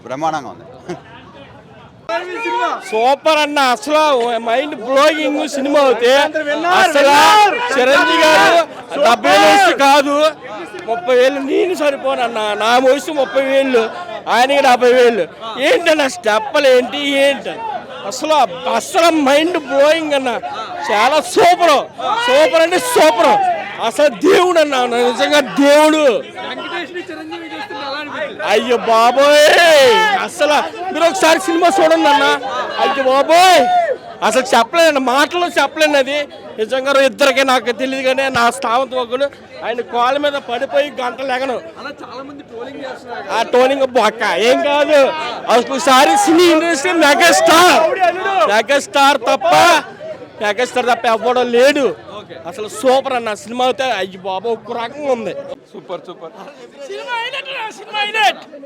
బ్రహ్మాండంగా ఉంది. సూపర్ అన్న, అసలు మైండ్ బ్లోయింగ్ సినిమా అవుతే అసలు చిరంజీవి గారు 70,000 వయసు కాదు 30,000 నేను సరిపోనన్నా. నా వయసు 30,000, ఆయనకి 70,000. ఏంటన్న స్టెప్పులు ఏంటి ఏంటి అసలు అసలు మైండ్ బ్లోయింగ్ అన్న. చాలా సూపర్ సూపర్ అంటే సూపర్. అసలు దేవుడు అన్న, నిజంగా దేవుడు. అయ్యో బాబోయ్, అసలు మీరు ఒకసారి సినిమా చూడండి అన్న. అయ్యో బాబోయ్, అసలు చెప్పలేను, మాటలో చెప్పలేను. అది నిజంగా ఇద్దరికి నాకు తెలియదు కానీ నా స్థావత ఒకడు ఆయన కాళ్ళ మీద పడిపోయి గంటలు ఎగను. ఆ టోనింగ్ బొక్క ఏం కాదు. ఒకసారి సినీ ఇండస్ట్రీ మెగాస్టార్ తప్ప ఎవ్వడం లేడు. అసలు సూపర్ అన్న సినిమా అయితే. అయ్యి బాబు ఒక్క రకంగా ఉంది. సూపర్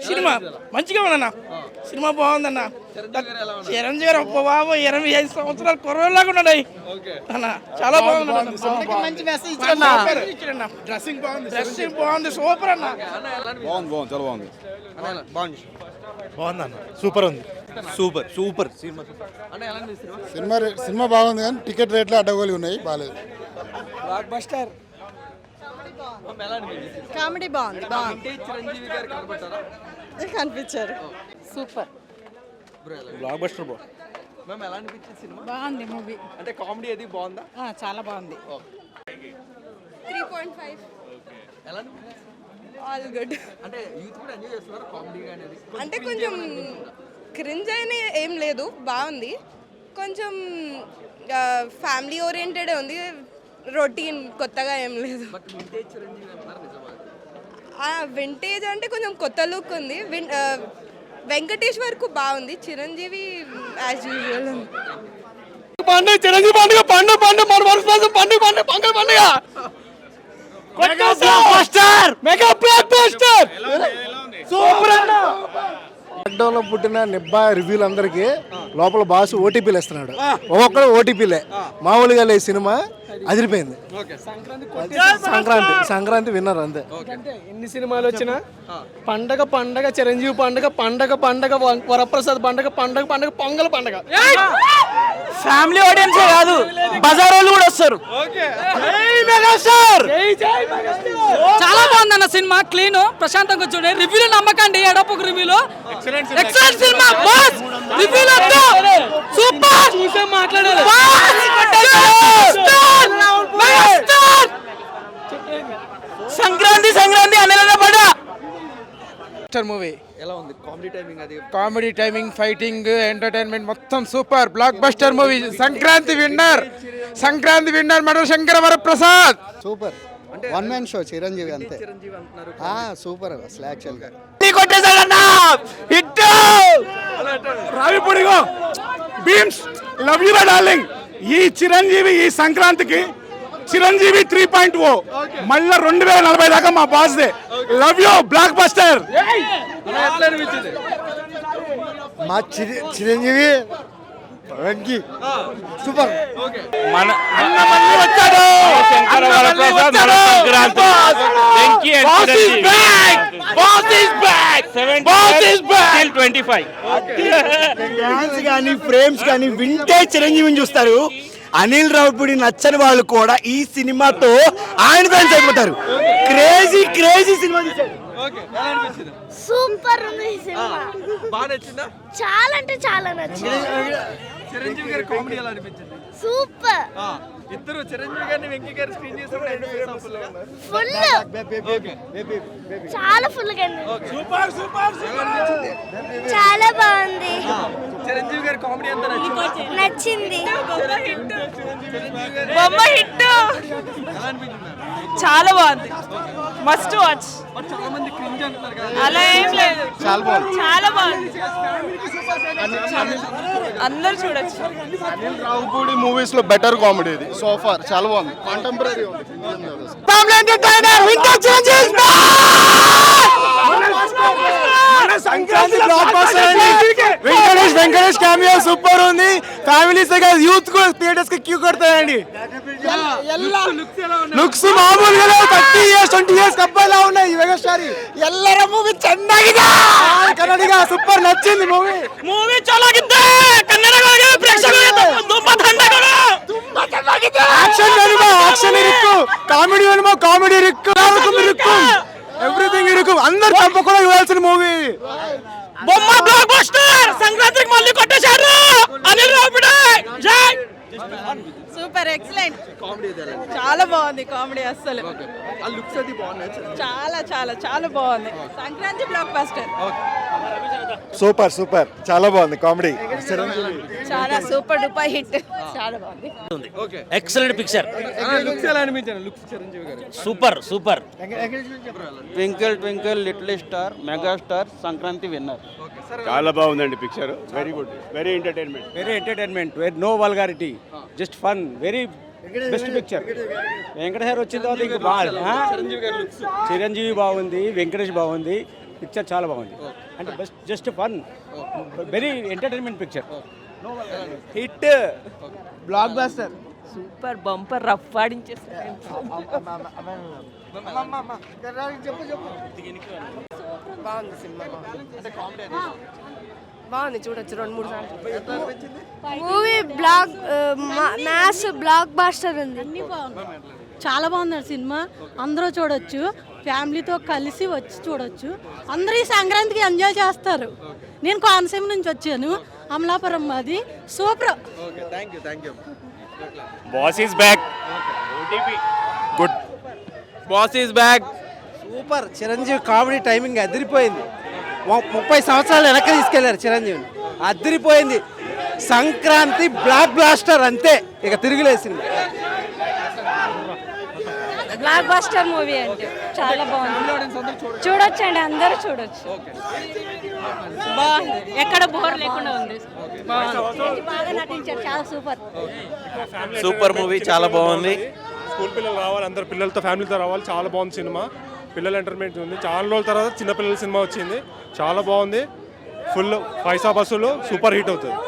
సినిమా మంచిగా ఉందన్న. సినిమా బాగుందన్న. చిరంజీవి గారు బాబు 25 సంవత్సరాలు కుర్రలాగా ఉన్నాడు అన్న. చాలా బాగుంది. డ్రెస్సింగ్ బాగుంది. సూపర్ అన్న. బాగుందన్న. సూపర్ ఉంది. సూపర్ సినిమా బాగుంది కానీ టికెట్ రేట్లు అడ్డగోలు ఉన్నాయి, బాగాలేదు. కామెడీ బాగుంది. కనిపించారు. సూపర్. బ్లాక్ బస్టర్ బాగుంది మూవీ. అంటే కామెడీ అది బాగుందా? చాలా బాగుంది. 3.5. All good. అంటే యూత్ కూడా ఎంజాయ్ చేస్తున్నారు కామెడీ అనేది. అంటే కొంచెం క్రింజ్ అని ఏం లేదు, బాగుంది. కొంచెం ఫ్యామిలీ ఓరియంటెడ్ ఉంది, రొటీన్ కొత్తగా ఏం లేదు. వింటేజ్ అంటే కొంచెం కొత్త లుక్ ఉంది. వెంకటేష్ వరకు బాగుంది. చిరంజీవి యాజ్ యూజువల్ ఉంది. చిరంజీవి పండుగ మెగా బ్లాక్ బస్టర్ సూపర్ అన్న. లాక్డౌన్ లో పుట్టిన నిబ్బా రివ్యూలు అందరికి లోపల బాసు ఓటీపీలు ఇస్తున్నాడు. ఒక్కొక్కడు ఓటీపీలే. మామూలుగా లేదు సినిమా, అదిరిపోయింది. సంక్రాంతి విన్నర్ అంతే. ఎన్ని సినిమాలు వచ్చినా పండగ చిరంజీవి పండగ వరప్రసాద్ పండగ పొంగల్ పండగ. ఫ్యామిలీ ఆడియన్సే కాదు, బజార్ వాళ్ళు కూడా వస్తారు. చాలా బాగుందన్న సినిమా. క్లీన్ ప్రశాంతంగా చూడండి. రివ్యూలు నమ్మకండి. ఎడపొక రివ్యూలో ఎక్సలెంట్ సినిమా. బాస్ రివ్యూలు సూపర్. చూసే మాట్లాడాలి. సంక్రాంతి అనేలా పడ మూవీ ఎలా ఉంది? కామెడీ టైమింగ్ అది, కామెడీ టైమింగ్, ఫైటింగ్, ఎంటర్టైన్మెంట్ మొత్తం super. Blockbuster movie. Sankranti winner Mana Shankara Varaprasad. Super. One man show Chiranjeevi అంతే. సూపర్ అసలు యాక్చువల్ గా రావిపూడిగో బీమ్స్ లవ్ యూ డార్లింగ్. ఈ చిరంజీవి ఈ సంక్రాంతికి చిరంజీవి 3.0 మళ్ళీ 2040 దాకా మా boss they. Love you block buster. మా చిరంజీవి వెంకీ సూపర్. మన అన్న మళ్ళీ వచ్చాడు. శంకర వరప్రసాద్ మన సంక్రాంతి. వెంకీ అండ్ చిరంజీవి 25 డాన్స్ కానీ ఫ్రేమ్స్ కానీ వింటేజ్ చిరంజీవిని చూస్తారు. అనిల్ రావిపూడి నచ్చని వాళ్ళు కూడా ఈ సినిమాతో ఆయన ఫ్యాన్స్ అయిపోతారు. Crazy cinema. సూపర్ ఉంది సినిమా. బాగా నచ్చిందా? చాలా అంటే చాలా నచ్చింది. చిరంజీవి గారి కామెడీ ఎలా అనిపించింది? సూపర్. ఇద్దరు చిరంజీవి గారిని వెంకీ గారు స్క్రీన్ చేసినప్పుడు ఫుల్ చాలా ఫుల్ గా చాలా బాగుంది. చిరంజీవి గారి కామెడీ ఎంత నచ్చింది. బొమ్మ హిట్. చాలా బాగుంది. Must watch. చాలా మంది క్రింజ్ అంటున్నారు కదా, అలా ఏం లేదు. చాలా బాగుంది. అందరు చూడొచ్చు. అనిల్ రావిపూడి మూవీస్ లో బెటర్ కామెడీ ఇది సో ఫార్. చాలా బాగుంది. కాంటెంపరీ ఉంది. సంక్రాంతి బ్లాక్ బస్టర్ అండి. వెంకటేష్ క్యామియో సూపర్ ఉంది. ఫ్యామిలీస్ యూత్ కూడా థియేటర్స్ కి క్యూ కడతాయండి. లుక్స్ మామూలుగా 30 years 20 years కబ్బాయిలా ఉన్నాయి. మెగాస్టార్ ಎಲ್ಲರ ಮೂವಿ ಚೆನ್ನಾಗಿದೆ. ಕನ್ನಡಿಗ సూపర్ నచ్చింది మూవీ. ಮೂವಿ ಚೆನ್ನಾಗಿದ್ದೆ ಕನ್ನಡಗಳಿಗೆ ಪ್ರೇಕ್ಷಕರಿಗೆ ತುಂಬಾ ಧನ್ಯವಾದಗಳು. యాక్షన్ వేణుమా యాక్షన్ ఇరుక్కు, కామెడీ వేణుమా కామెడీ ఇరుక్కు, ఎవ్రీథింగ్ ఇరుక్కు. అందరు తప్పకుండా చూడాల్సిన మూవీ. బొమ్మ బ్లాక్ బస్టర్ సంక్రాంతికి మళ్ళీ కొట్టేశారు అనిల్ రావిపూడి. జై సూపర్ ఎక్సలెంట్, చాలా బాగుంది కామెడీ అస్సలు. చాలా చాలా చాలా బాగుంది. Sankranti block buster. Super super, చాలా బాగుంది కామెడీ. చాలా సూపర్ డూపర్ హిట్. చాలా బాగుంది. ఎక్సలెంట్ పిక్చర్, లుక్స్ ఎలా అనిపించాను? Looks Chiranjeevi garu super super. Twinkle twinkle little star megastar Sankranti winner. చాలా బాగుందండి picture. Very good, very entertainment. Very entertainment, very no vulgarity, just fun, very best picture. Venkateswara వచ్చిన తర్వాత ఇంక బాగా చిరంజీవి బాగుంది, వెంకటేష్ బాగుంది, పిక్చర్ చాలా బాగుంది. అంటే best just fun, very entertainment picture. Hit, blockbuster. Super bumper rough ఆడించేస్తారు. బాగుంది సినిమా, బాగుంది, చూడొచ్చు 2-3 సార్లు. Movie block maths blockbuster ఉంది. చాలా బాగుంది సినిమా, అందరూ చూడొచ్చు, ఫ్యామిలీతో కలిసి వచ్చి చూడొచ్చు. అందరూ ఈ సంక్రాంతికి ఎంజాయ్ చేస్తారు. నేను కోనసీమ నుంచి వచ్చాను, అమలాపురం మాది. Super. Boss is back. Good. Boss is back. Super. Chiranjeevi comedy timing అదిరిపోయింది. 30 సంవత్సరాలు వెనక్కి తీసుకెళ్లారు చిరంజీవిని, అదిరిపోయింది. సంక్రాంతి బ్లాక్ బ్లాస్టర్, అంతే, ఇక తిరిగిలేసింది. బ్లాక్ బాస్టర్ మూవీ అంటే చాలా బాగుంది, చూడొచ్చండి, అందరూ చూడొచ్చు. బాగుంది, ఎక్కడ బోర్ లేకుండా ఉంది. బాగా నటించారు, చాలా సూపర్. సూపర్ మూవీ, చాలా బాగుంది. స్కూల్ పిల్లలు రావాలి, అందరు పిల్లలతో ఫ్యామిలీతో రావాలి. చాలా బాగుంది సినిమా, పిల్లల ఎంటర్టైన్మెంట్ ఉంది. చాలా రోజుల తర్వాత చిన్నపిల్లల సినిమా వచ్చింది, చాలా బాగుంది. ఫుల్ పైసా బస్సులు సూపర్ హిట్ అవుతుంది.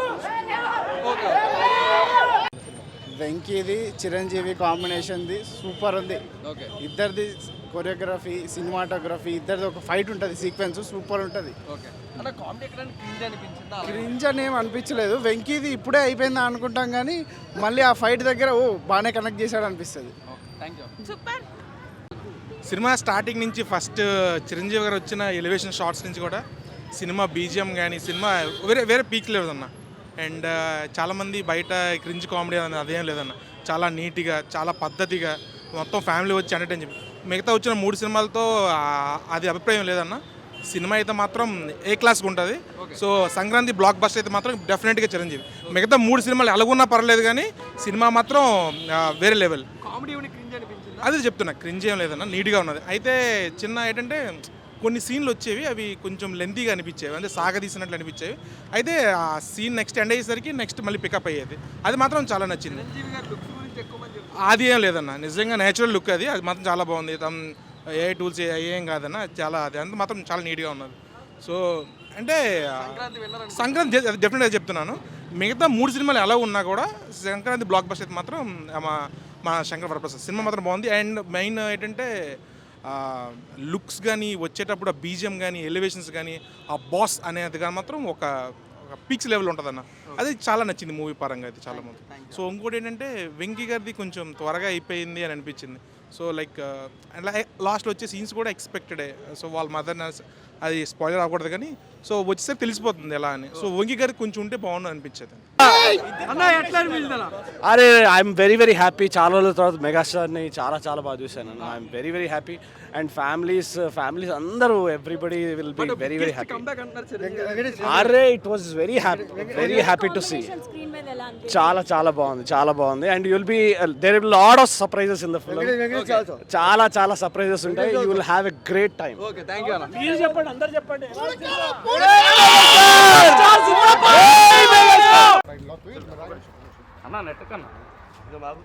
వెంకీది చిరంజీవి కాంబినేషన్ది సూపర్ ఉంది. ఇద్దరిది కొరియోగ్రఫీ, సినిమాటోగ్రఫీ, ఇద్దరిది ఒక ఫైట్ ఉంటుంది, సీక్వెన్స్ సూపర్ ఉంటుంది. క్రింజ్ అని ఏం అనిపించలేదు. వెంకీది ఇప్పుడే అయిపోయిందా అనుకుంటాం, కానీ మళ్ళీ ఆ ఫైట్ దగ్గర బాగానే కనెక్ట్ చేశాడు అనిపిస్తుంది. సూపర్. సినిమా స్టార్టింగ్ నుంచి ఫస్ట్ చిరంజీవి గారు వచ్చిన ఎలివేషన్ షార్ట్స్ నుంచి కూడా సినిమా బీజిఎం కానీ సినిమా వేరే వేరే పీక్ లేదు అన్న. అండ్ చాలామంది బయట క్రింజ్ కామెడీ అని అదేం లేదన్న, చాలా నీట్గా, చాలా పద్ధతిగా మొత్తం ఫ్యామిలీ వచ్చి ఎంటర్టైన్ చెప్పి మిగతా వచ్చిన 3 సినిమాలతో అది అభిప్రాయం లేదన్న. సినిమా అయితే మాత్రం ఏ క్లాస్కి ఉంటుంది. సో సంక్రాంతి బ్లాక్ బస్టర్ అయితే మాత్రం డెఫినెట్గా చిరంజీవి. మిగతా 3 సినిమాలు ఎలాగున్నా పర్లేదు, కానీ సినిమా మాత్రం వేరే లెవెల్. అది చెప్తున్నా, క్రింజ్ ఏం లేదన్న, నీట్గా ఉన్నది. అయితే చిన్న ఏంటంటే కొన్ని సీన్లు వచ్చేవి, అవి కొంచెం లెంతీగా అనిపించేవి, అంటే సాగదీసినట్లు అనిపించేవి. అయితే ఆ సీన్ నెక్స్ట్ ఎండ్ అయ్యేసరికి నెక్స్ట్ మళ్ళీ పికప్ అయ్యేది. అది మాత్రం చాలా నచ్చింది. అది ఏం లేదన్న, నిజంగా నేచురల్ లుక్ అది మాత్రం చాలా బాగుంది. ఏ టూల్స్ ఏం కాదన్న, చాలా అది అంత మాత్రం చాలా నీట్గా ఉన్నది. సో అంటే సంక్రాంతి డెఫినెట్గా చెప్తున్నాను. మిగతా 3 సినిమాలు ఎలా ఉన్నా కూడా సంక్రాంతి బ్లాక్ బస్టర్ అయితే మాత్రం మా శంకర్ వరప్రసాద్ సినిమా మాత్రం బాగుంది. అండ్ మెయిన్ ఏంటంటే లుక్స్ కానీ, వచ్చేటప్పుడు ఆ బీజిఎం కానీ, ఎలివేషన్స్ కానీ, ఆ బాస్ అనేది కానీ మాత్రం ఒక పీక్స్ లెవెల్ ఉంటుందన్న. అది చాలా నచ్చింది మూవీ పరంగా అయితే చాలా మంది. సో ఇంకోటి ఏంటంటే వెంకీ గారిది కొంచెం త్వరగా అయిపోయింది అని అనిపించింది. సో లైక్ లాస్ట్లో వచ్చే సీన్స్ కూడా ఎక్స్పెక్టెడే. సో వాళ్ళ మదర్ అది స్పాయిలర్ అవ్వకూడదు, కానీ సో వచ్చేసరికి తెలిసిపోతుంది ఎలా అని. సో వెంకీ గారికి కొంచెం ఉంటే బాగుండు అనిపించేది. అరే ఐఎమ్ వెరీ వెరీ హ్యాపీ. చాలా రోజుల తర్వాత మెగాస్టార్ని చాలా చాలా బాగా చూశాను. I'm very very happy. And families అందరూ everybody will be very very happy. అరే it was very happy to see. చాలా చాలా బాగుంది, చాలా బాగుంది. And you'll be there will lot of surprises in the film. చాలా చాలా సర్ప్రైజెస్ ఉంటాయి. You will have a great time. Please చెప్పండి, అందరు చెప్పండి. అన్నా నెట్ కన్నా ఇది బాబు